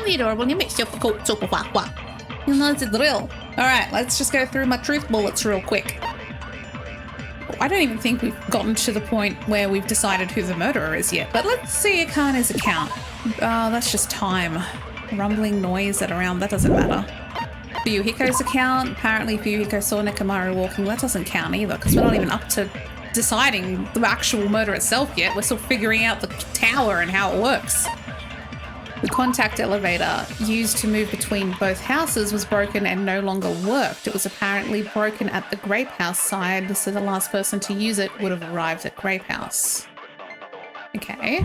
the adorable new mix. You'll know the drill. Alright, let's just go through my truth bullets real quick. I don't even think we've gotten to the point where we've decided who the murderer is yet, but let's see Akane's account. Oh, that's just time. Rumbling noise at around, that doesn't matter. Fuyuhiko's account, apparently Fuyuhiko saw Nekomaru walking. That doesn't count either, because we're not even up to deciding the actual murder itself yet. We're still figuring out the tower and how it works. The contact elevator used to move between both houses was broken and no longer worked. It was apparently broken at the Grape House side, so the last person to use it would have arrived at Grape House. Okay.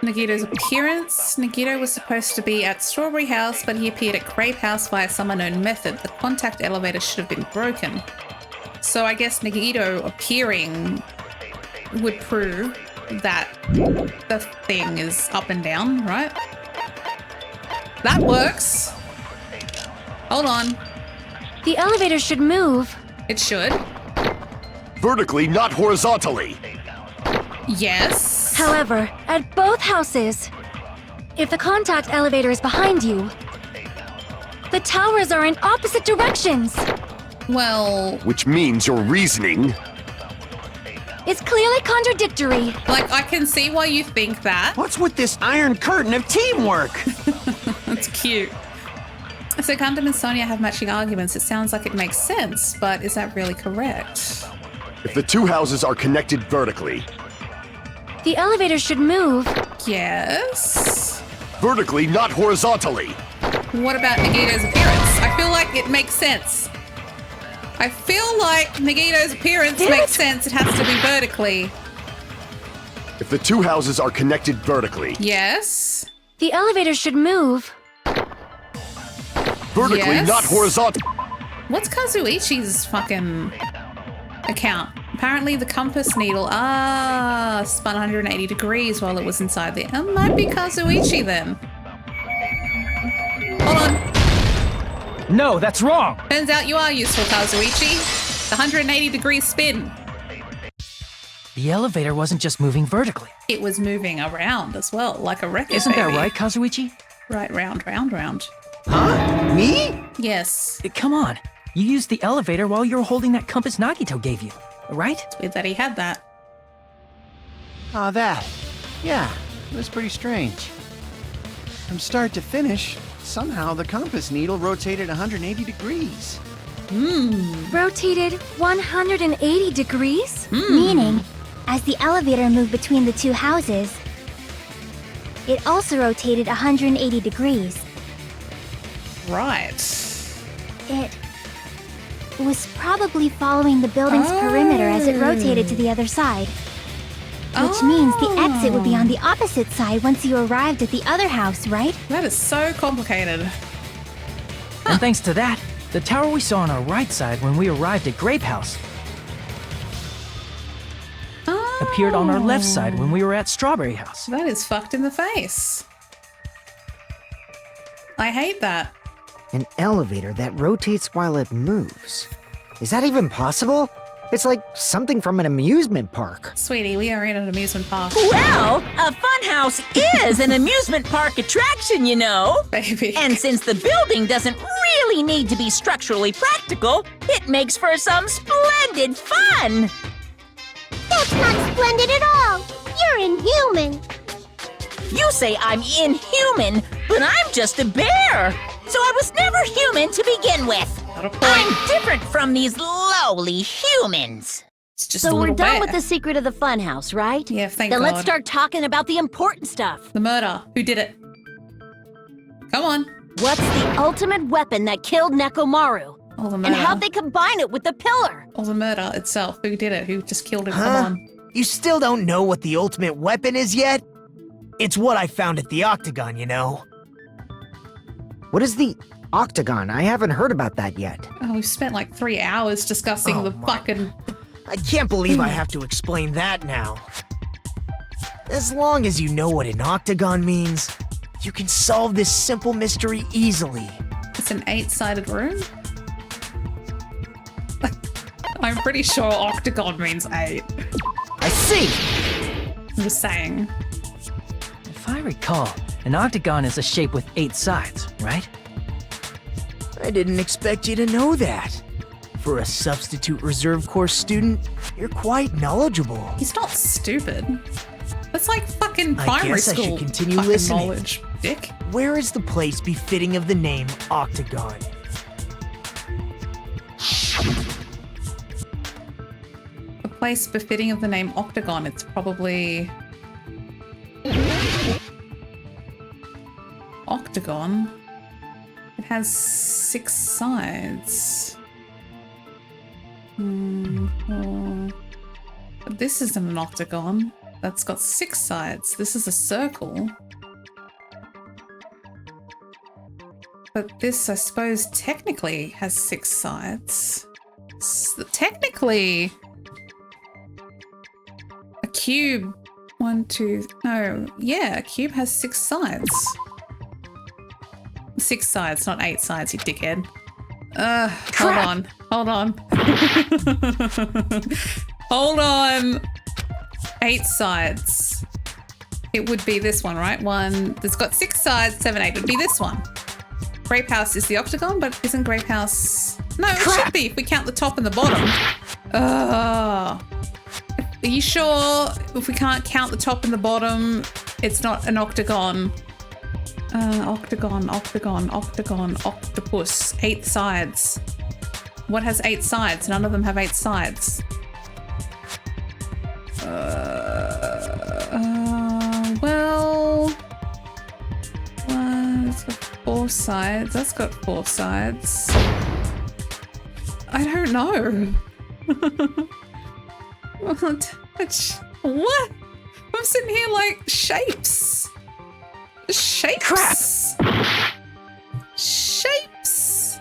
Nagito's appearance. Nagito was supposed to be at Strawberry House, but he appeared at Grape House via some unknown method. The contact elevator should have been broken. So I guess Nagito appearing would prove that the thing is up and down, right? That works. Hold on. The elevator should move. It should. Vertically, not horizontally. Yes. However, at both houses, if the contact elevator is behind you, the towers are in opposite directions. Well... Which means your reasoning... It's clearly contradictory. Like, I can see why you think that. What's with this iron curtain of teamwork? That's cute. So Gundam and Sonia have matching arguments. It sounds like it makes sense, but is that really correct? If the two houses are connected vertically... The elevator should move. Yes. Vertically, not horizontally. What about Nagito's appearance? I feel like it makes sense. I feel like Nagito's appearance makes sense. It has to be vertically. If the two houses are connected vertically... Yes. The elevator should move. Vertically, Yes. not horizontal. What's Kazuichi's fucking account? Apparently the compass needle, spun 180 degrees while it was inside there. It might be Kazuichi then. Hold on. No, that's wrong. Turns out you are useful, Kazuichi. The 180 degree spin. The elevator wasn't just moving vertically. It was moving around as well, like a record. Isn't that baby. right, Kazuichi? Right, round, round, round. Huh? Me? Yes. Come on. You used the elevator while you were holding that compass Nagito gave you, right? It's weird that he had that. Ah, that. Yeah, it was pretty strange. From start to finish, somehow the compass needle rotated 180 degrees. Rotated 180 degrees? Meaning, as the elevator moved between the two houses, it also rotated 180 degrees. Right. It was probably following the building's perimeter as it rotated to the other side. Which means the exit would be on the opposite side once you arrived at the other house, right? That is so complicated. And thanks to that, the tower we saw on our right side when we arrived at Grape House appeared on our left side when we were at Strawberry House. That is fucked in the face. I hate that. An elevator that rotates while it moves. Is that even possible? It's like something from an amusement park. Sweetie, we are in an amusement park. Well, a funhouse is an amusement park attraction, you know. Baby. And since the building doesn't really need to be structurally practical, it makes for some splendid fun. That's not splendid at all! You're inhuman! You say I'm inhuman, but I'm just a bear. So I was never human to begin with. Not a point. I'm different from these lowly humans. It's just a So we're little done bear. with the secret of the funhouse, right? Yeah, thank Then God. let's start talking about the important stuff. The murder. Who did it? Come on. What's the ultimate weapon that killed Nekomaru? Or the murder. And how'd they combine it with the pillar? Or the murder itself. Who did it? Who just killed him? Huh? Come on. You still don't know what the ultimate weapon is yet? It's what I found at the Octagon, you know. What is the Octagon? I haven't heard about that yet. Oh, we've spent like 3 hours discussing Oh the my fucking... I can't believe I have to explain that now. As long as you know what an octagon means, you can solve this simple mystery easily. It's an 8-sided room? I'm pretty sure octagon means 8. I see! I'm just saying. If I recall, An octagon is a shape with 8 sides, right? I didn't expect you to know that. For a substitute reserve course student, you're quite knowledgeable. He's not stupid. That's like fucking I primary guess I school should continue fucking listening. knowledge, dick. Where is the place befitting of the name Octagon? A place befitting of the name Octagon. It's probably... Octagon? It has 6 sides. But this isn't an octagon. That's got 6 sides. This is a circle. But this, I suppose, technically has 6 sides. Technically, a cube. 1, 2. No, yeah, a cube has 6 sides. 6 sides, not 8 sides, you dickhead. Hold on. Hold on. 8 sides. It would be this one, right? One that's got 6 sides, 7, 8. It would be this one. Grape House is the octagon, but isn't Grape House... No, it should be if we count the top and the bottom. Are you sure if we can't count the top and the bottom, it's not an octagon? Octagon, octopus. 8 sides. What has 8 sides? None of them have 8 sides. Well... It's got 4 sides. That's got 4 sides. I don't know. What? I'm sitting here like shapes. Shapes. Crap. Shapes.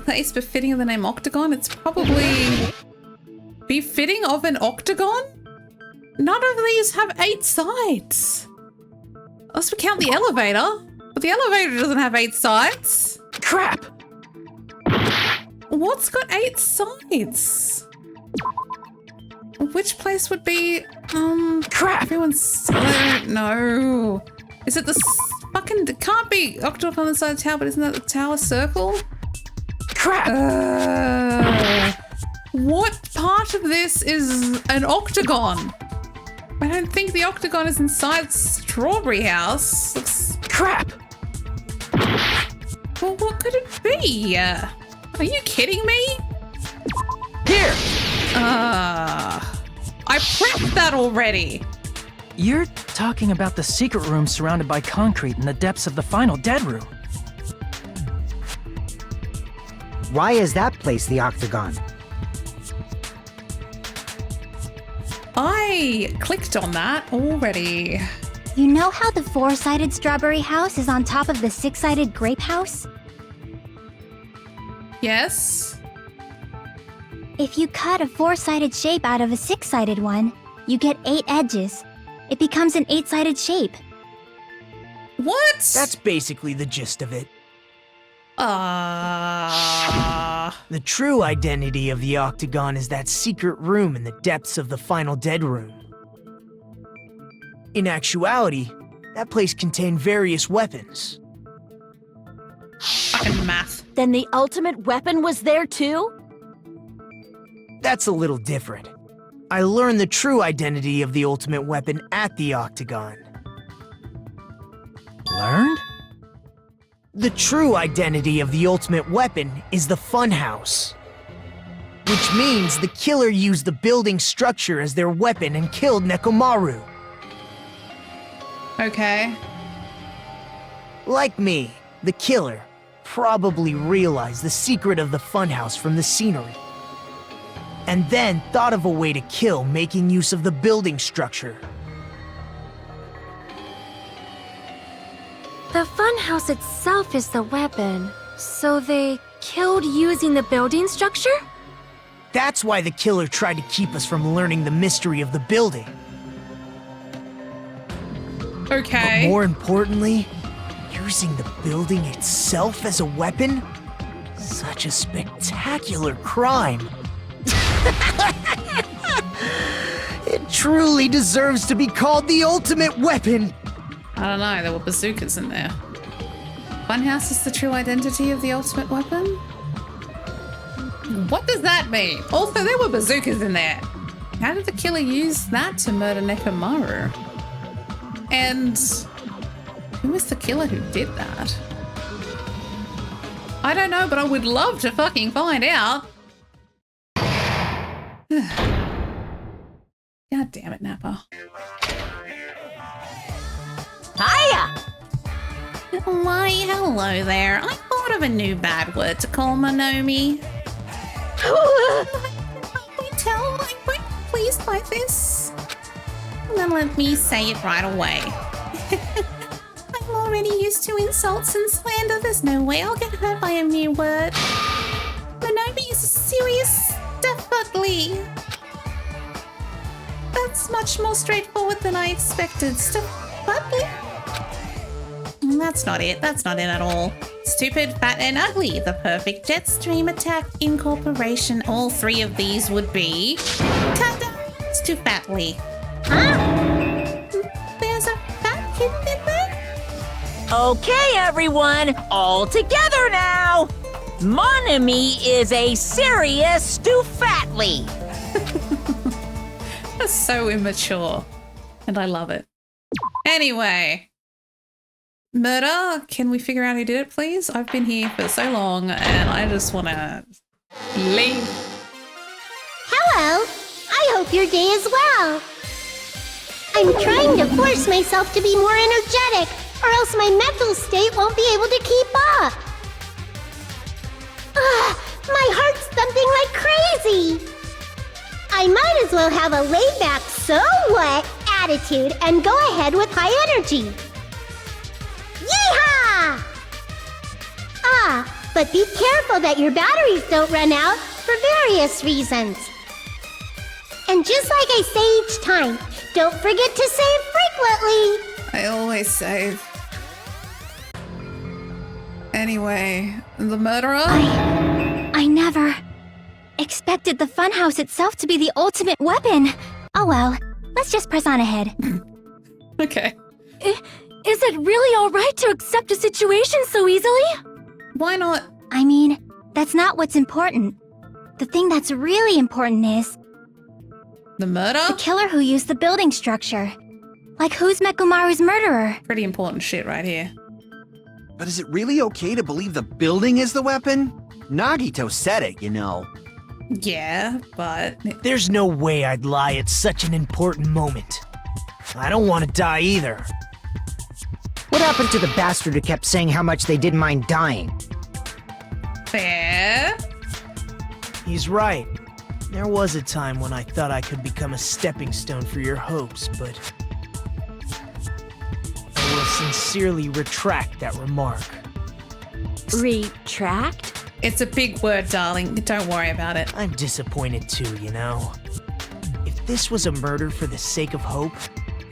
It's befitting of the name Octagon. It's probably befitting of an octagon. None of these have 8 sides. Unless we count the elevator. But the elevator doesn't have 8 sides. Crap! What's got 8 sides? Which place would be, Crap! Everyone's, I don't know. Is it the fucking, it can't be octagon on the side of the tower, but isn't that the tower circle? Crap! What part of this is an octagon? I don't think the octagon is inside Strawberry House. Crap! Well, what could it be? Are you kidding me? Here! I prepped that already. You're talking about the secret room surrounded by concrete in the depths of the final dead room. Why is that place the octagon? I clicked on that already. You know how the 4-sided strawberry house is on top of the 6-sided grape house? Yes. If you cut a 4-sided shape out of a 6-sided one, you get 8 edges. It becomes an 8-sided shape. What? That's basically the gist of it. The true identity of the octagon is that secret room in the depths of the final dead room. In actuality, that place contained various weapons. Fucking math. Then the ultimate weapon was there too? That's a little different. I learned the true identity of the ultimate weapon at the octagon. Learned? The true identity of the ultimate weapon is the funhouse. Which means the killer used the building structure as their weapon and killed Nekomaru. Okay. Like me, the killer probably realized the secret of the funhouse from the scenery. And then thought of a way to kill making use of the building structure. The funhouse itself is the weapon, so they killed using the building structure? That's why the killer tried to keep us from learning the mystery of the building. Okay. But more importantly, using the building itself as a weapon? Such a spectacular crime. It truly deserves to be called the ultimate weapon. I don't know, there were bazookas in there. Funhouse is the true identity of the ultimate weapon? What does that mean? Also, there were bazookas in there. How did the killer use that to murder Nekomaru? And who was the killer who did that? I don't know, but I would love to fucking find out. God damn it, Nappa. Hiya! Why, hello there. I thought of a new bad word to call Monomi. I won't pleased by this. Then let me say it right away. I'm already used to insults and slander. There's no way I'll get hurt by a new word. Monomi is a serious ugly. That's much more straightforward than I expected. Ugly? That's not it. That's not it at all. Stupid, fat, and ugly. The perfect jet stream attack incorporation. All three of these would be... Ta-da! It's too fatly. Huh? There's a fat kid in there? Okay, everyone. All together now. Monami is a serious stoofatly. That's so immature. And I love it. Anyway... Murder, can we figure out who did it, please? I've been here for so long and I just want to leave. Hello. I hope your day is well. I'm trying to force myself to be more energetic, or else my mental state won't be able to keep up. My heart's thumping like crazy. I might as well have a laid-back, so what attitude and go ahead with high energy. Yeehaw! But be careful that your batteries don't run out for various reasons. And just like I say each time, don't forget to save frequently. I always save. Anyway, the murderer? I never expected the funhouse itself to be the ultimate weapon. Oh well, let's just press on ahead. Okay. Is it really alright to accept a situation so easily? Why not? I mean, that's not what's important. The thing that's really important is... the murder? the killer who used the building structure. Like, who's Nekomaru's murderer? Pretty important shit right here. But is it really okay to believe the building is the weapon? Nagito said it, you know. Yeah, but... There's no way I'd lie at such an important moment. I don't want to die either. What happened to the bastard who kept saying how much they didn't mind dying? Fair. He's right. There was a time when I thought I could become a stepping stone for your hopes, but... I will sincerely retract that remark. Retract? It's a big word, darling. Don't worry about it. I'm disappointed too, you know. If this was a murder for the sake of hope,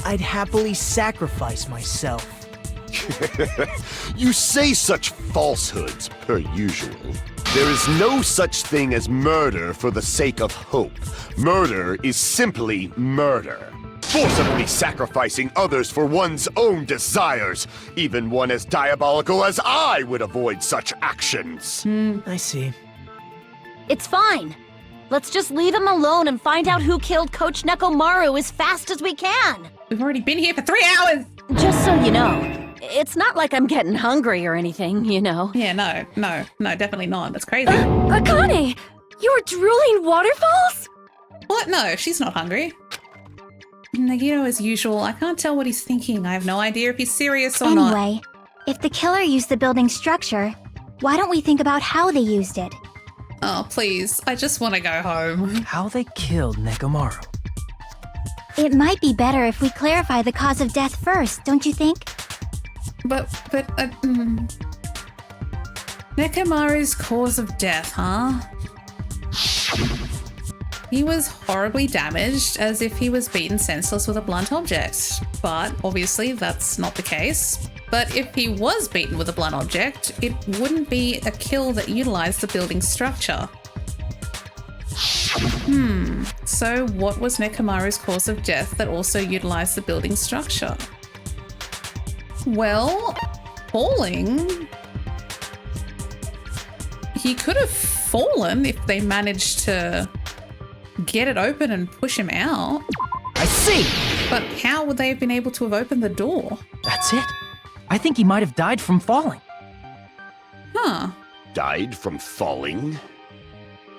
I'd happily sacrifice myself. You say such falsehoods, per usual. There is no such thing as murder for the sake of hope. Murder is simply murder. Forcibly sacrificing others for one's own desires. Even one as diabolical as I would avoid such actions. I see. It's fine. Let's just leave him alone and find out who killed Coach Nekomaru as fast as we can. We've already been here for 3 hours! Just so you know, it's not like I'm getting hungry or anything, you know. Yeah, no, definitely not. That's crazy. Akane! You were drooling waterfalls? What? No, she's not hungry. Nagito, as usual, I can't tell what he's thinking. I have no idea if he's serious or not. Anyway, if the killer used the building structure, why don't we think about how they used it? Oh, please. I just want to go home. How they killed Nekomaru. It might be better if we clarify the cause of death first, don't you think? But, Nekomaru's cause of death, huh? He was horribly damaged, as if he was beaten senseless with a blunt object. But obviously that's not the case. But if he was beaten with a blunt object, it wouldn't be a kill that utilized the building structure. So what was Nekomaru's cause of death that also utilized the building structure? Well, falling. He could have fallen if they managed to get it open and push him out. I see! But how would they have been able to have opened the door? That's it. I think he might have died from falling. Huh. Died from falling?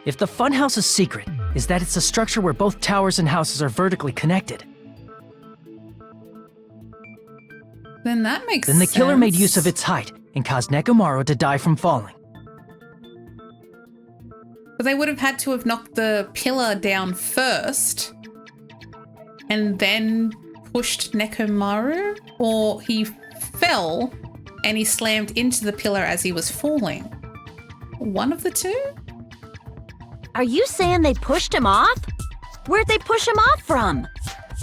If the funhouse's secret is that it's a structure where both towers and houses are vertically connected, Then that makes sense. then the killer made use of its height and caused Nekomaru to die from falling. But they would have had to have knocked the pillar down first and then pushed Nekomaru, or he fell and he slammed into the pillar as he was falling. One of the two? Are you saying they pushed him off? Where'd they push him off from?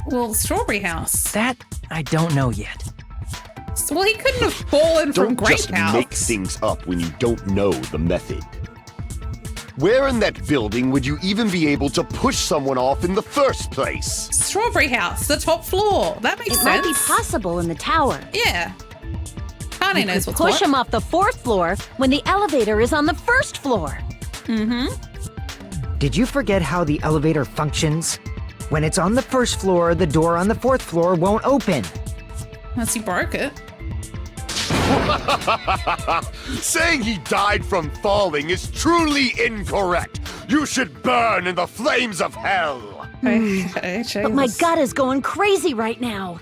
Well, Strawberry House. That I don't know yet. Well, he couldn't have fallen from Don't Grape just House. make things up when you don't know the method. Where in that building would you even be able to push someone off in the first place? Strawberry House, the top floor. That makes It sense. might be possible in the tower. Yeah. Kane You knows could what's push what. him off the 4th floor when the elevator is on the 1st floor. Did you forget how the elevator functions? When it's on the 1st floor, the door on the 4th floor won't open. Unless he broke it. Saying he died from falling is truly incorrect. You should burn in the flames of hell. Okay, But my Jesus. gut is going crazy right now.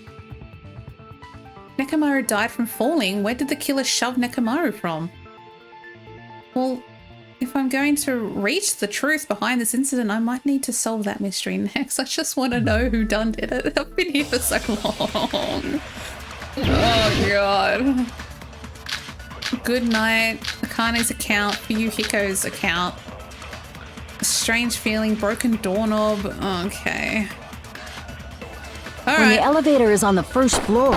Nekomaru died from falling. Where did the killer shove Nekomaru from? Well, if I'm going to reach the truth behind this incident, I might need to solve that mystery next. I just want to know who done did it. I've been here for so long. Oh, God. Good night. Akane's account. For you, Hiko's account. A strange feeling. Broken doorknob. Okay. All When the right. elevator is on the 1st floor,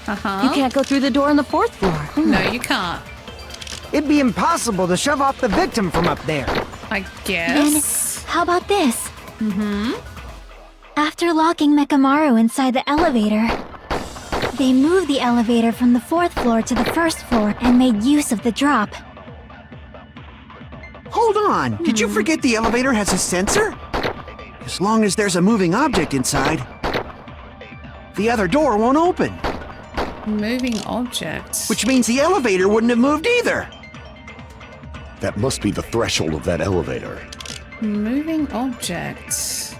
Uh-huh. you can't go through the door on the 4th floor. No, you can't. It'd be impossible to shove off the victim from up there. I Then, guess. how about this? After locking Nekomaru inside the elevator, they moved the elevator from the 4th floor to the 1st floor and made use of the drop. Hold on. Did you forget the elevator has a sensor? As long as there's a moving object inside, the other door won't open, Moving object. which means the elevator wouldn't have moved either. That must be the threshold of that elevator. Moving object.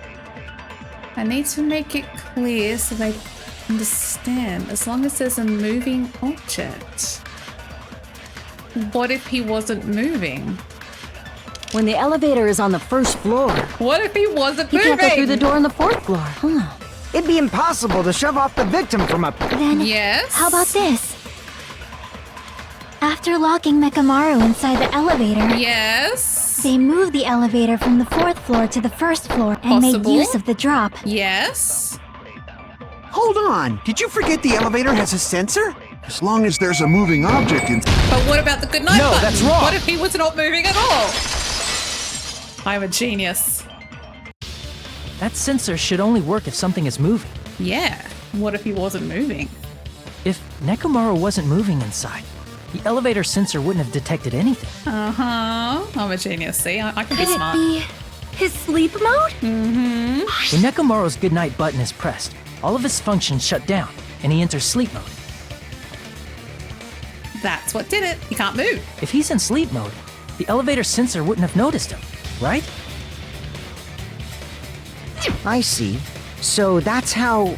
I need to make it clear so they understand. As long as there's a moving object. What if he wasn't moving? When the elevator is on the 1st floor, What if he wasn't you moving? can't go through the door on the 4th floor. It'd be impossible to shove off the victim from up there. Then, Yes. how about this? After locking Nekomaru inside the elevator, Yes. they moved the elevator from the 4th floor to the 1st floor and made Possible. use of the drop. Yes. Hold on. Did you forget the elevator has a sensor? As long as there's a moving object inside. But what about the good night No, button? that's wrong. What if he was not moving at all? I'm a genius. That sensor should only work if something is moving. Yeah. What if he wasn't moving? If Nekomaru wasn't moving inside, the elevator sensor wouldn't have detected anything. Uh-huh. I'm a genius. See, I can be Could it smart. be his sleep mode? When Nekomaru's goodnight button is pressed, all of his functions shut down, and he enters sleep mode. That's what did it. He can't move. If he's in sleep mode, the elevator sensor wouldn't have noticed him, right? I see. So that's how...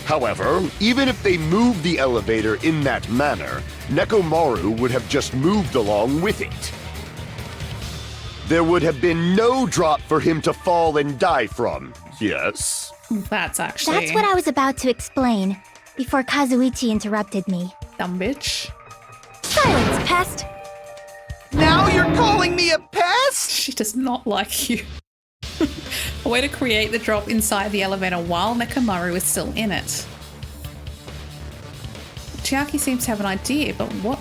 However, even if they moved the elevator in that manner, Nekomaru would have just moved along with it. There would have been no drop for him to fall and die from. Yes? That's actually... That's what I was about to explain, before Kazuichi interrupted me. Dumb bitch. Silence, pest! Now you're calling me a pest? She does not like you. A way to create the drop inside the elevator while Nekomaru is still in it. Chiaki seems to have an idea, but what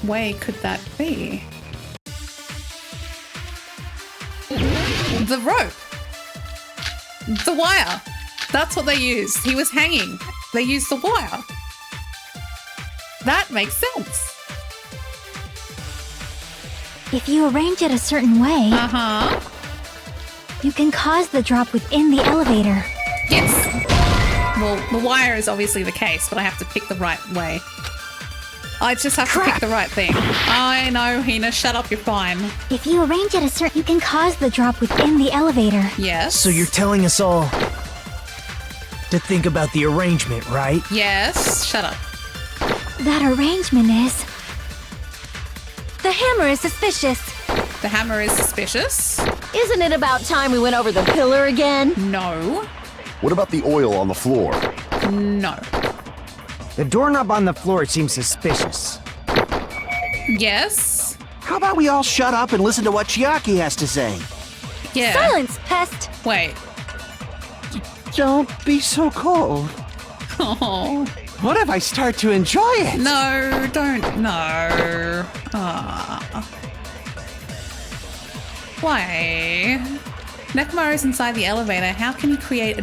way could that be? The rope! The wire. That's what they used. He was hanging. They used the wire. That makes sense. If you arrange it a certain way, you can cause the drop within the elevator. Yes. Well, the wire is obviously the case, but I have to pick the right way. I just have to pick the right thing. I know, Hina. Shut up, you're fine. If you arrange it a certain, you can cause the drop within the elevator. Yes. So you're telling us all to think about the arrangement, right? Yes. Shut up. That arrangement is... The hammer is suspicious. The hammer is suspicious. Isn't it about time we went over the pillar again? No. What about the oil on the floor? No. The doorknob on the floor seems suspicious. Yes. How about we all shut up and listen to what Chiaki has to say? Yeah. Silence, pest. Wait. Don't be so cold. Oh. What if I start to enjoy it? No, don't. No. Ah. Why? Nekomaru's inside the elevator. How can he create a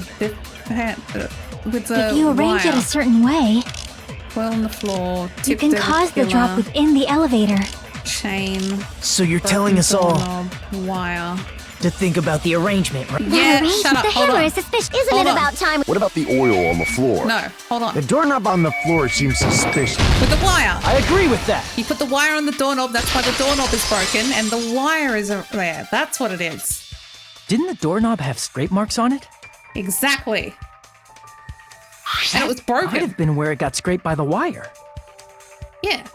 with the If you arrange it a certain way, Well on the floor. you can cause the drop within the elevator. Chain. So you're telling us all Doorknob, wire. to think about the arrangement, right? Yeah, That shut up. arrangement, the Hold hammer on. is suspicious. Isn't Hold it on. about time? What about the oil on the floor? No, hold on. The doorknob on the floor seems suspicious. With the wire. I agree with that. You put the wire on the doorknob, that's why the doorknob is broken, and the wire is there. That's what it is. Didn't the doorknob have scrape marks on it? Exactly. And it was Might broken. have been where it got scraped by the wire. Yeah.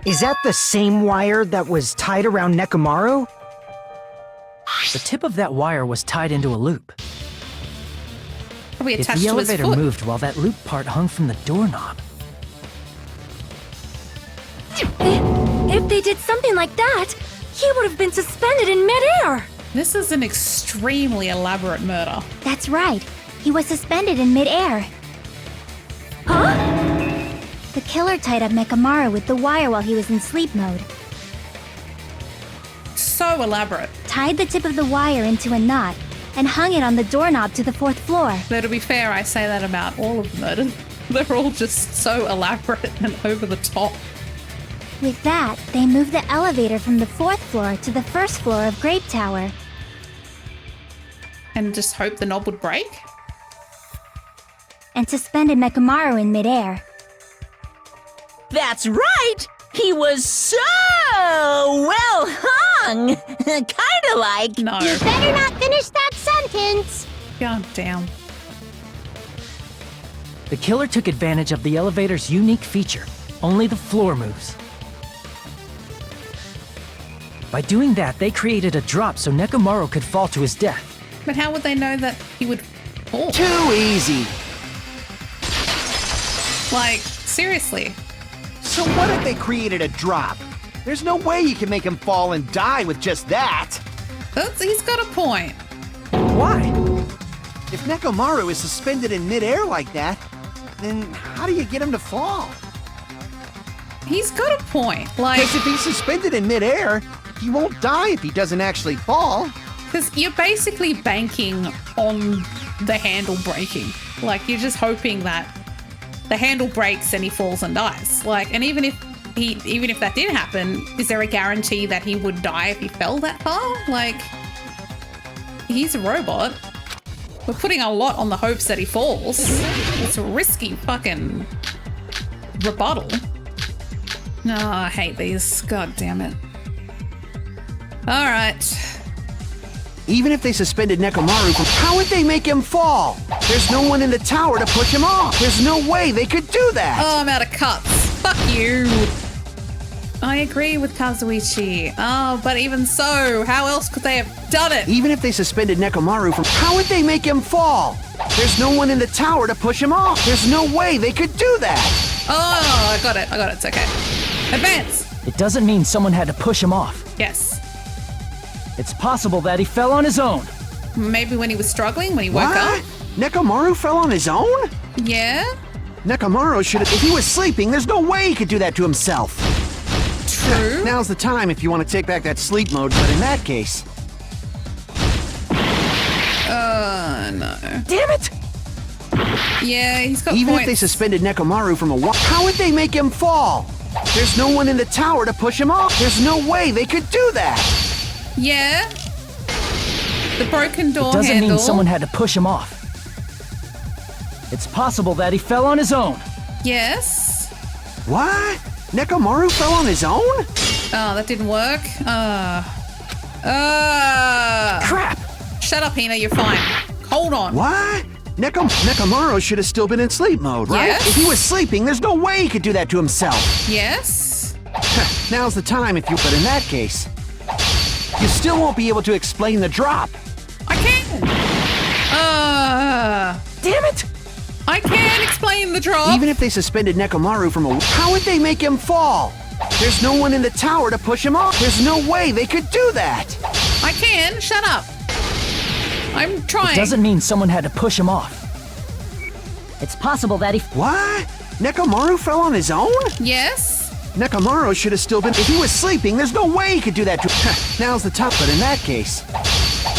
Is that the same wire that was tied around Nekomaru? The tip of that wire was tied into a loop. Probably If attached the to his elevator foot. moved while that loop part hung from the doorknob, If they did something like that, he would have been suspended in midair. This is an extremely elaborate murder. That's right. He was suspended in midair. Huh? The killer tied up Nekomaru with the wire while he was in sleep mode. So elaborate. Tied the tip of the wire into a knot and hung it on the doorknob to the 4th floor. Though to be fair, I say that about all of the murders. They're all just so elaborate and over the top. With that, they moved the elevator from the 4th floor to the 1st floor of Grape Tower. And just hope the knob would break? And suspended Nekomaru in midair. That's right! He was so well hung! Kinda like... No. Better not finish that sentence! God damn. the killer took advantage of the elevator's unique feature. Only the floor moves. By doing that, they created a drop so Nekomaru could fall to his death. But how would they know that he would fall? Too easy. Like, seriously. So what if they created a drop? There's no way you can make him fall and die with just that. He's got a point. Why? If Nekomaru is suspended in midair like that, then how do you get him to fall? He's got a point. Like, Because if he's suspended in midair, he won't die if he doesn't actually fall. because you're basically banking on the handle breaking. Like, you're just hoping that the handle breaks and he falls and dies. Like, and even if that did happen, is there a guarantee that he would die if he fell that far? Like, he's a robot. We're putting a lot on the hopes that he falls. It's a risky fucking rebuttal. No, I hate these. God damn it. All right. Even if they suspended Nekomaru, how would they make him fall? There's no one in the tower to push him off. There's no way they could do that. Oh, I'm out of cuts. Fuck you. I agree with Kazuichi. Oh, but even so, how else could they have done it? Even if they suspended Nekomaru, how would they make him fall? There's no one in the tower to push him off. There's no way they could do that. Oh, I got it. It's okay. Advance. It doesn't mean someone had to push him off. Yes. It's possible that he fell on his own. Maybe when he was struggling, when he woke What? up. Nekomaru fell on his own? Yeah. Nekomaru should have. If he was sleeping, there's no way he could do that to himself. True. Now's the time if you want to take back that sleep mode, but in that case. no. Damn it! Yeah, he's got Even points. if they suspended Nekomaru from a wall, how would they make him fall? There's no one in the tower to push him off. There's no way they could do that. Yeah. The broken door It doesn't handle. mean someone had to push him off. It's possible that he fell on his own. Yes. What? Nekomaru fell on his own? Oh, that didn't work. Crap! Shut up, Hina, you're fine. Hold on. What? Nekomaru should have still been in sleep mode, right? Yes. If he was sleeping, there's no way he could do that to himself. Yes. Now's the time if you... But in that case, you still won't be able to explain the drop. I can. Damn it! I can explain the drop. Even if they suspended Nekomaru from a... How would they make him fall? There's no one in the tower to push him off. There's no way they could do that. I can. Shut up. I'm trying. It doesn't mean someone had to push him off. It's possible that he... What? Nekomaru fell on his own? Yes. Nekomaru should have still been... If he was sleeping, there's no way he could do that to... Now's the time. But in that case,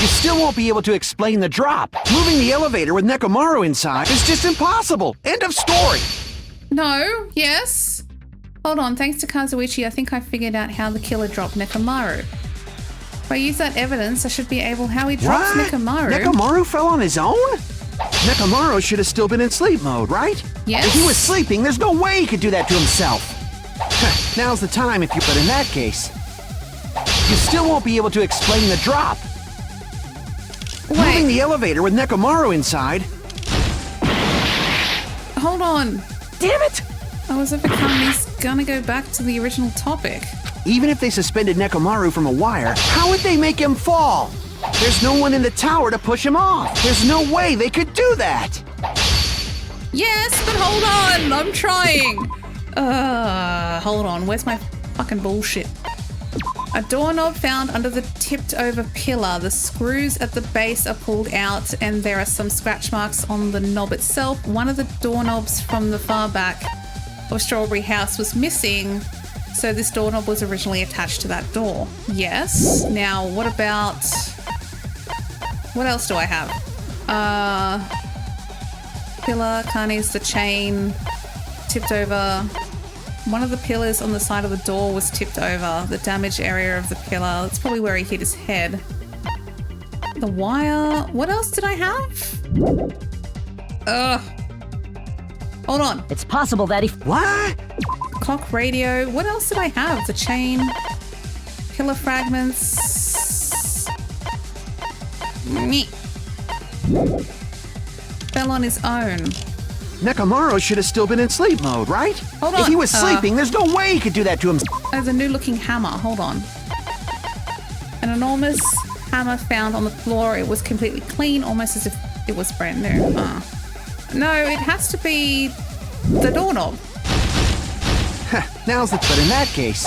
you still won't be able to explain the drop. Moving the elevator with Nekomaru inside is just impossible. End of story. No. Yes. Hold on. Thanks to Kazuichi, I think I figured out how the killer dropped Nekomaru. If I use that evidence, I should be able... How he drops What? Nekomaru. Nekomaru fell on his own? Nekomaru should have still been in sleep mode, right? Yes. If he was sleeping, there's no way he could do that to himself. Now's the time if you... But in that case, you still won't be able to explain the drop. Moving the elevator with Nekomaru inside. Hold on. Damn it! I was overcome. He's gonna go back to the original topic. Even if they suspended Nekomaru from a wire, how would they make him fall? There's no one in the tower to push him off. There's no way they could do that. Yes, but hold on. I'm trying. Hold on. Where's my fucking bullshit? A doorknob found under the tipped over pillar. The screws at the base are pulled out and there are some scratch marks on the knob itself. One of the doorknobs from the far back of Strawberry House was missing, so this doorknob was originally attached to that door. Yes. Now, what about... What else do I have? Pillar, can't use the chain, tipped over. One of the pillars on the side of the door was tipped over. The damaged area of the pillar, that's probably where he hit his head. The wire, what else did I have? Hold on. It's possible that he... What? Clock radio, what else did I have? The chain, pillar fragments. Meh. Fell on his own. Nekomaru should have still been in sleep mode, right? Hold on. If he was sleeping, there's no way he could do that to him. There's a new looking hammer. Hold on. An enormous hammer found on the floor. It was completely clean, almost as if it was brand new. No, it has to be the doorknob. Now's the... But in that case,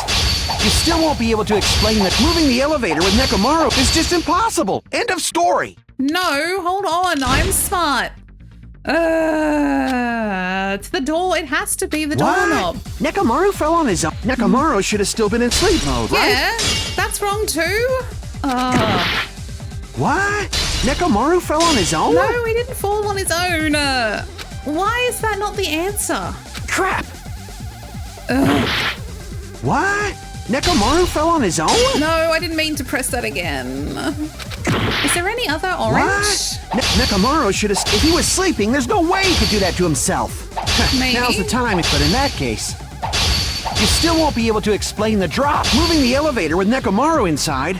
you still won't be able to explain that moving the elevator with Nekomaru is just impossible. End of story. No, hold on. I'm smart. It's the door. It has to be the doorknob. Nekomaru fell on his own. Nekomaru should have still been in sleep mode, right? Yeah, that's wrong too. What? Nekomaru fell on his own? No, he didn't fall on his own. Why is that not the answer? Crap. What? Nekomaru fell on his own? No, I didn't mean to press that again. Is there any other orange? What? Nekomaru should have... If he was sleeping, there's no way he could do that to himself. Maybe. Now's the time, but in that case, you still won't be able to explain the drop. Moving the elevator with Nekomaru inside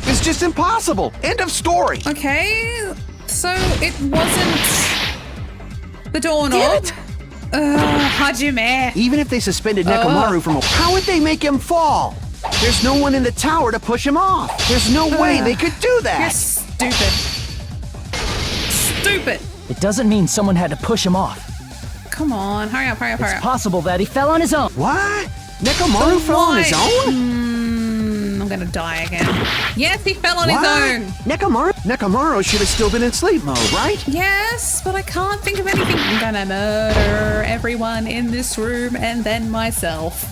is just impossible. End of story. Okay, so it wasn't the doorknob. Damn it! Hajime. Even if they suspended Nekomaru from a... How would they make him fall? There's no one in the tower to push him off. There's no way they could do that. You're stupid. Stupid. It doesn't mean someone had to push him off. Come on, hurry up, hurry up, hurry It's up. possible that he fell on his own. What? Nekomaru fell on his own? I'm gonna die again. Yes, he fell on What? his own. Nekomaru should have still been in sleep mode, right? Yes, but I can't think of anything. I'm gonna murder everyone in this room and then myself.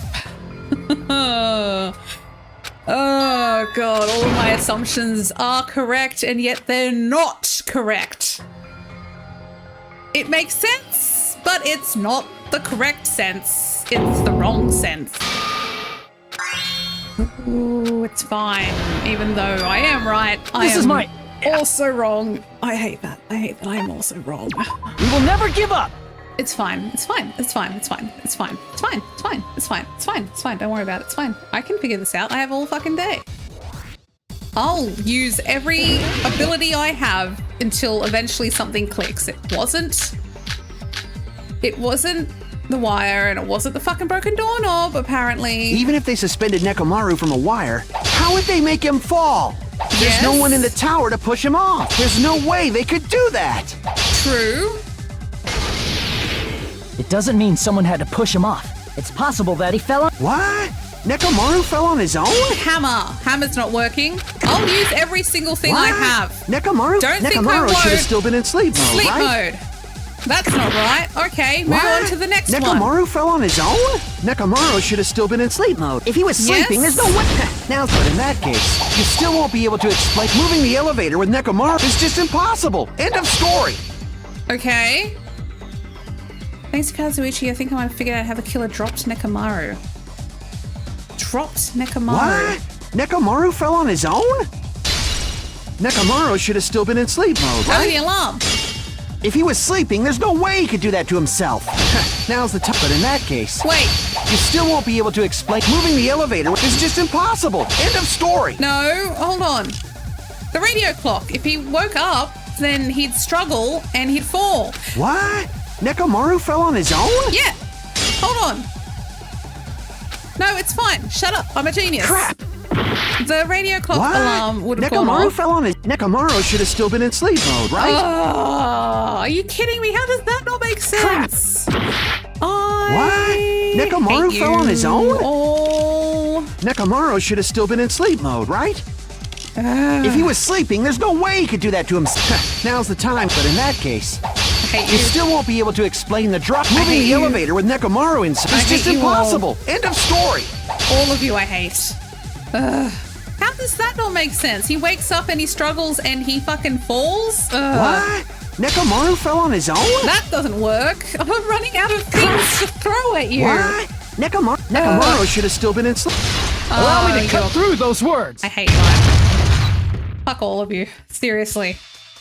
Oh god, all of my assumptions are correct and yet they're not correct. It makes sense, but it's not the correct sense. It's the wrong sense. Ooh, it's fine. Even though I am right, I am also wrong. I hate that. I hate that I am also wrong. We will never give up! It's fine. It's fine. It's fine. It's fine. It's fine. It's fine. It's fine. It's fine. It's fine. It's fine. Don't worry about it. It's fine. I can figure this out. I have all fucking day. I'll use every ability I have until eventually something clicks. It wasn't the wire and it wasn't the fucking broken doorknob, apparently. Even if they suspended Nekomaru from a wire, how would they make him fall? There's no one in the tower to push him off. There's no way they could do that. True. It doesn't mean someone had to push him off. It's possible that he fell on— What? Nekomaru fell on his own? Hammer's not working. I'll use every single thing I have. Nekomaru should have still been in sleep mode, Sleep right? mode. That's not right. Okay, move on to the next one. Nekomaru fell on his own? Nekomaru should have still been in sleep mode. If he was sleeping, there's no way. Now, but in that case, you still won't be able to explain. Moving the elevator with Nekomaru is just impossible. End of story. Okay. Thanks to Kazuichi, I think I might have figured out how the killer dropped Nekomaru. Dropped Nekomaru. What? Nekomaru fell on his own? Nekomaru should have still been in sleep mode, Right? right? The alarm. If he was sleeping, there's no way he could do that to himself. Now's the time. But in that case, Wait. you still won't be able to explain. Moving the elevator is just impossible. End of story. No, hold on. The radio clock. If he woke up, then he'd struggle and he'd fall. What? Nekomaru fell on his own? Yeah. Hold on. No, it's fine. Shut up. I'm a genius. Crap. The radio clock What? alarm would have gone Nekomaru off. fell on his. Nekomaru should have still been in sleep mode, right? Oh, are you kidding me? How does that not make sense? What? Nekomaru fell on his own? Oh. Nekomaru should have still been in sleep mode, right? If he was sleeping, there's no way he could do that to himself. Now's the time, but in that case, you still won't be able to explain the drop. Moving the elevator with Nekomaru inside is just impossible. End of story. All of you I hate. How does that not make sense? He wakes up and he struggles and he fucking falls? What? Nekomaru fell on his own? That doesn't work. I'm running out of things to throw at you. What? Nekomaru should have still been in sleep. Allow me to cut through those words. I hate life. Fuck all of you. Seriously.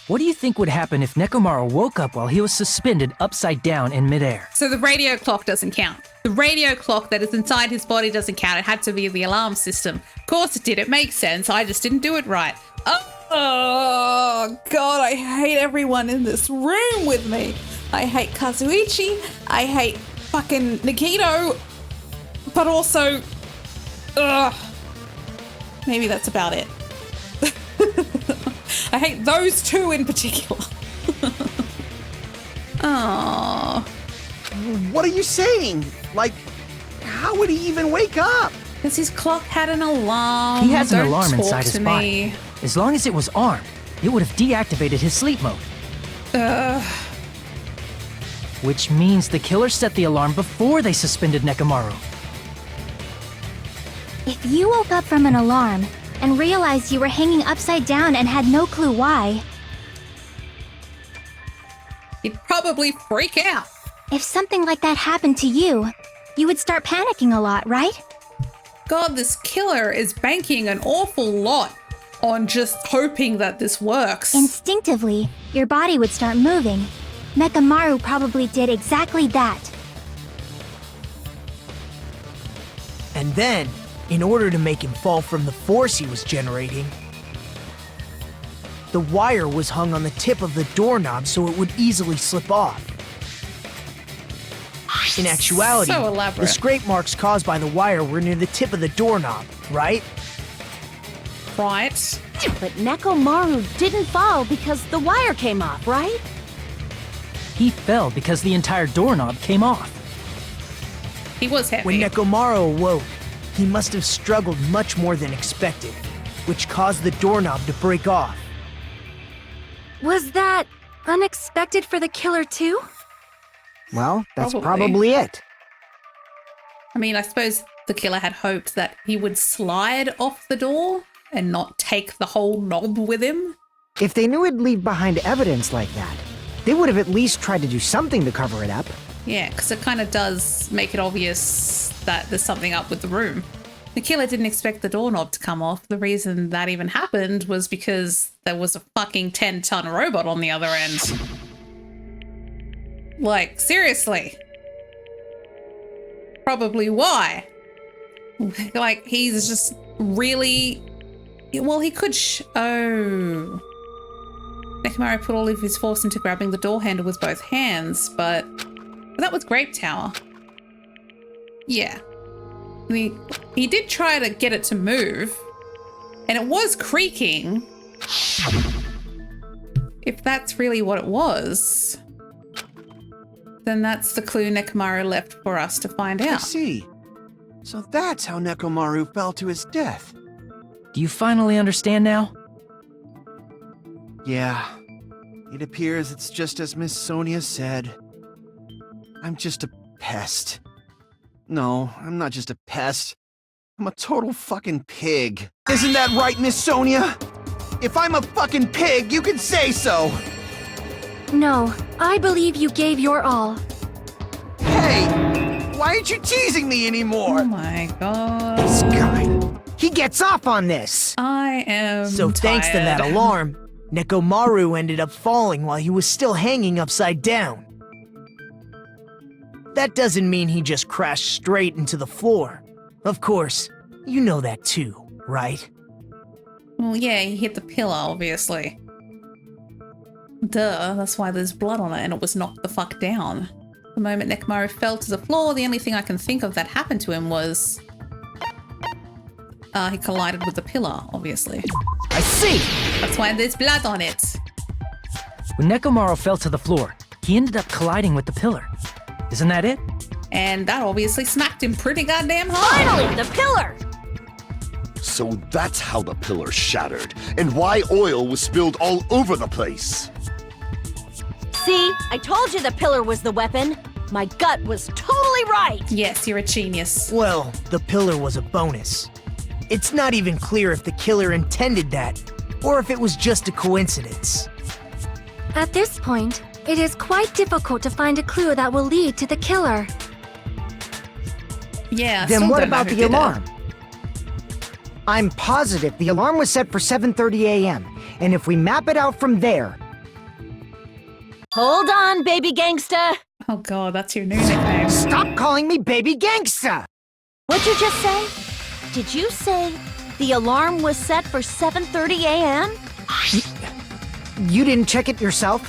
What do you think would happen if Nekomaru woke up while he was suspended upside down in midair? So the radio clock doesn't count. The radio clock that is inside his body doesn't count. It had to be the alarm system. Of course it did. It makes sense. I just didn't do it right. Oh, God, I hate everyone in this room with me. I hate Kazuichi. I hate fucking Nikito. But also, maybe that's about it. I hate those two in particular. Oh. What are you saying? Like, how would he even wake up? Because his clock had an alarm. He has an Don't alarm talk inside to his me. body. As long as it was armed, it would have deactivated his sleep mode. Which means the killer set the alarm before they suspended Nekomaru. If you woke up from an alarm and realized you were hanging upside down and had no clue why, He'd probably freak out. if something like that happened to you, you would start panicking a lot, right? God, this killer is banking an awful lot on just hoping that this works. Instinctively, your body would start moving. Nekomaru probably did exactly that. And then, in order to make him fall from the force he was generating, the wire was hung on the tip of the doorknob so it would easily slip off. In actuality, So elaborate. the scrape marks caused by the wire were near the tip of the doorknob, right? Right. But Nekomaru didn't fall because the wire came off, right? He fell because the entire doorknob came off. He was heavy. When Nekomaru awoke, he must have struggled much more than expected, which caused the doorknob to break off. Was that unexpected for the killer too? Well, that's Probably. probably it. I mean, I suppose the killer had hoped that he would slide off the door and not take the whole knob with him. If they knew it'd leave behind evidence like that, they would have at least tried to do something to cover it up. Yeah, because it kind of does make it obvious that there's something up with the room. The killer didn't expect the doorknob to come off. The reason that even happened was because there was a fucking 10-ton robot on the other end. Like, seriously. Probably why. Like, he's just really... Well, he could oh... Nekomaru put all of his force into grabbing the door handle with both hands, but that was Grape Tower. Yeah. He did try to get it to move, and it was creaking. If that's really what it was, then that's the clue Nekomaru left for us to find out. I see. So that's how Nekomaru fell to his death. Do you finally understand now? Yeah. It appears it's just as Miss Sonia said. I'm just a pest. No, I'm not just a pest. I'm a total fucking pig. Isn't that right, Miss Sonia? If I'm a fucking pig, you can say so! No, I believe you gave your all. Hey! Why aren't you teasing me anymore? Oh my god. This guy, he gets off on this! I am So thanks to that tired. alarm, Nekomaru ended up falling while he was still hanging upside down. That doesn't mean he just crashed straight into the floor. Of course, you know that too, right? Well, yeah, he hit the pillar, obviously. Duh, that's why there's blood on it and it was knocked the fuck down. The moment Nekomaru fell to the floor, the only thing I can think of that happened to him was... he collided with the pillar, obviously. I see! That's why there's blood on it. When Nekomaru fell to the floor, he ended up colliding with the pillar. Isn't that it? And that obviously smacked him pretty goddamn hard. Finally, the pillar! So that's how the pillar shattered, and why oil was spilled all over the place. See, I told you the pillar was the weapon. My gut was totally right. Yes, you're a genius. Well, the pillar was a bonus. It's not even clear if the killer intended that, or if it was just a coincidence. At this point, it is quite difficult to find a clue that will lead to the killer. Yeah, I Then still what don't know about who the did it. alarm? I'm positive the alarm was set for 7:30 a.m., and if we map it out from there... Hold on, baby gangsta. Oh god, that's your new nickname. Stop calling me Baby Gangsta! What'd you just say? Did you say the alarm was set for 7:30 a.m.? You didn't check it yourself?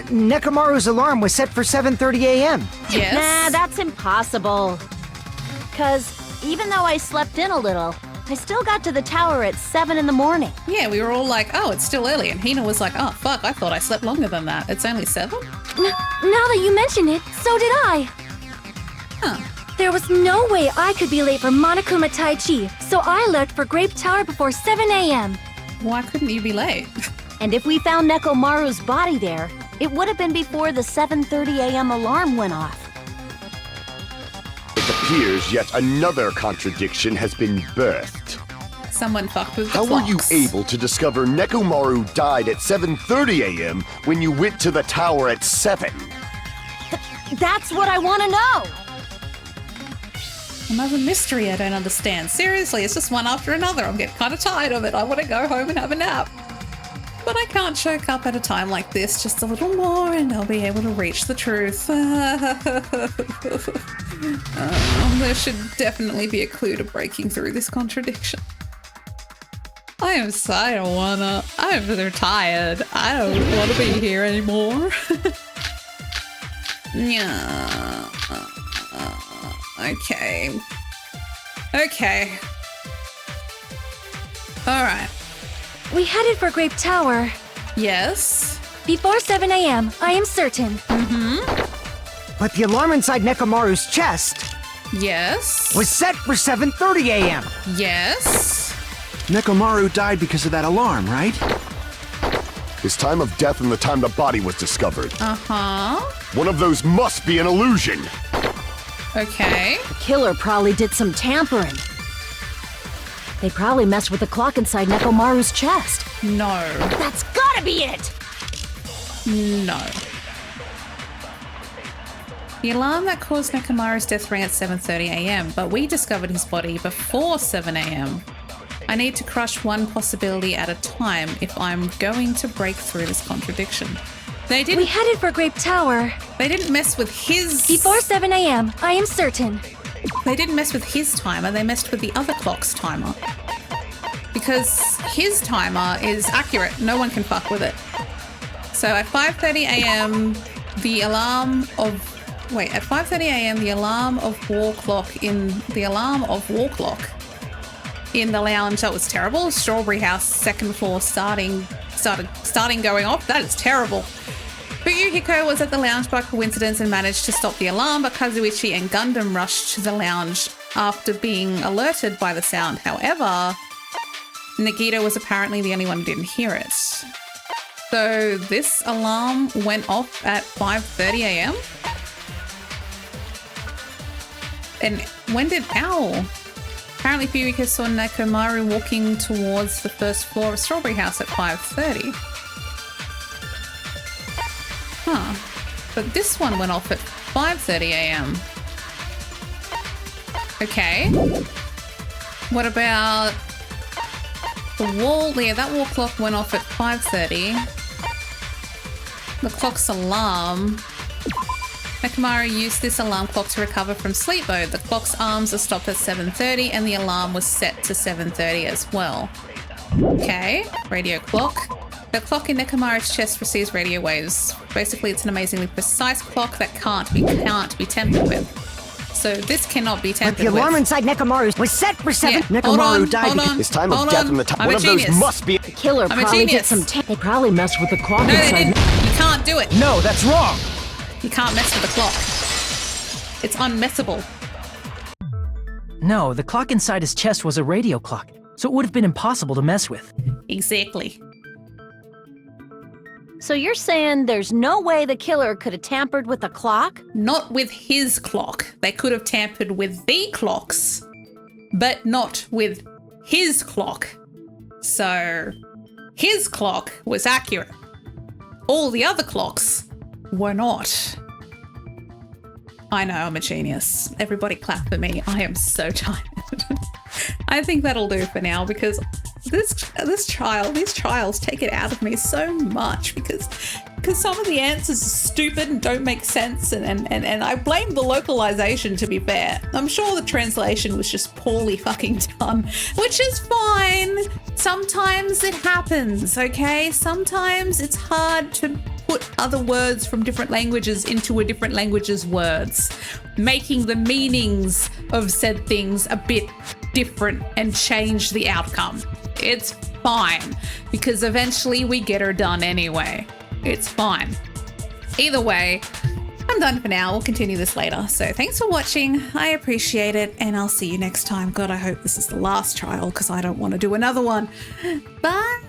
Nekomaru's alarm was set for 7:30 a.m. Yes. Nah, that's impossible. 'Cause even though I slept in a little, I still got to the tower at 7 in the morning. Yeah, we were all like, oh, it's still early. And Hina was like, oh, fuck, I thought I slept longer than that. It's only 7? Now that you mention it, so did I. Huh. There was no way I could be late for Monokuma Tai Chi, so I left for Grape Tower before 7 a.m. Why couldn't you be late? And if we found Nekomaru's body there, it would have been before the 7:30 a.m. alarm went off. It appears yet another contradiction has been birthed. Someone fucked with the How were you clocks. able to discover Nekomaru died at 7:30 a.m. when you went to the tower at 7? That's what I want to know. Another mystery I don't understand. Seriously, it's just one after another. I'm getting kind of tired of it. I want to go home and have a nap. But I can't choke up at a time like this. Just a little more and I'll be able to reach the truth. There should definitely be a clue to breaking through this contradiction. I'm tired. I don't want to be here anymore. Yeah. Okay. Alright. We headed for Grape Tower. Yes. Before 7 a.m., I am certain. But the alarm inside Nekomaru's chest Yes. was set for 7:30 a.m. Yes. Nekomaru died because of that alarm, right? His time of death and the time the body was discovered. Uh-huh. One of those must be an illusion. Okay. The killer probably did some tampering. They probably messed with the clock inside Nekomaru's chest. No. That's gotta be it! No. The alarm that caused Nekomaru's death rang at 7:30 a.m., but we discovered his body before 7 a.m. I need to crush one possibility at a time if I'm going to break through this contradiction. They didn't. We headed for Grape Tower. They didn't mess with his. Before 7 a.m., I am certain. They didn't mess with his timer. They messed with the other clock's timer. Because his timer is accurate. No one can fuck with it. So at 5:30 a.m., the alarm of. Wait, at 5:30 a.m., the alarm of war clock in the lounge, that was terrible. Strawberry House, second floor, starting going off. That is terrible. Fuyuhiko was at the lounge by coincidence and managed to stop the alarm, but Kazuichi and Gundam rushed to the lounge after being alerted by the sound. However, Nagito was apparently the only one who didn't hear it. So this alarm went off at 5:30 a.m. And when did Owl? Apparently Fuyuhiko saw Nekomaru walking towards the first floor of Strawberry House at 5:30. Huh. But this one went off at 5:30 a.m. Okay. What about the wall? Yeah, that wall clock went off at 5:30. The clock's alarm. Nekomaru used this alarm clock to recover from sleep mode. The clock's arms are stopped at 7:30 and the alarm was set to 7:30 as well. Okay, radio clock. The clock in Nekomaru's chest receives radio waves. Basically, it's an amazingly precise clock that can't be tampered with. So this cannot be tampered with. But the alarm inside Nekomaru was set for 7. Yeah. Nekomaru died because His time of death and the time. One of those must be. The killer I'm a probably did genius. some They probably messed with the clock No, they inside. didn't. You can't do it. No, that's wrong. You can't mess with the clock. It's unmessable. No, the clock inside his chest was a radio clock, so it would have been impossible to mess with. Exactly. So you're saying there's no way the killer could have tampered with the clock? Not with his clock. They could have tampered with the clocks, but not with his clock. So his clock was accurate. All the other clocks were not. I know, I'm a genius. Everybody clap for me. I am so tired. I think that'll do for now because these trials take it out of me so much because some of the answers are stupid and don't make sense and I blame the localization, to be fair. I'm sure the translation was just poorly fucking done, which is fine. Sometimes it happens, okay? Sometimes it's hard to put other words from different languages into a different language's words, making the meanings of said things a bit different and change the outcome. It's fine, because eventually we get her done anyway. It's fine. Either way, I'm done for now. We'll continue this later. So thanks for watching. I appreciate it, and I'll see you next time. God, I hope this is the last trial, because I don't want to do another one. Bye!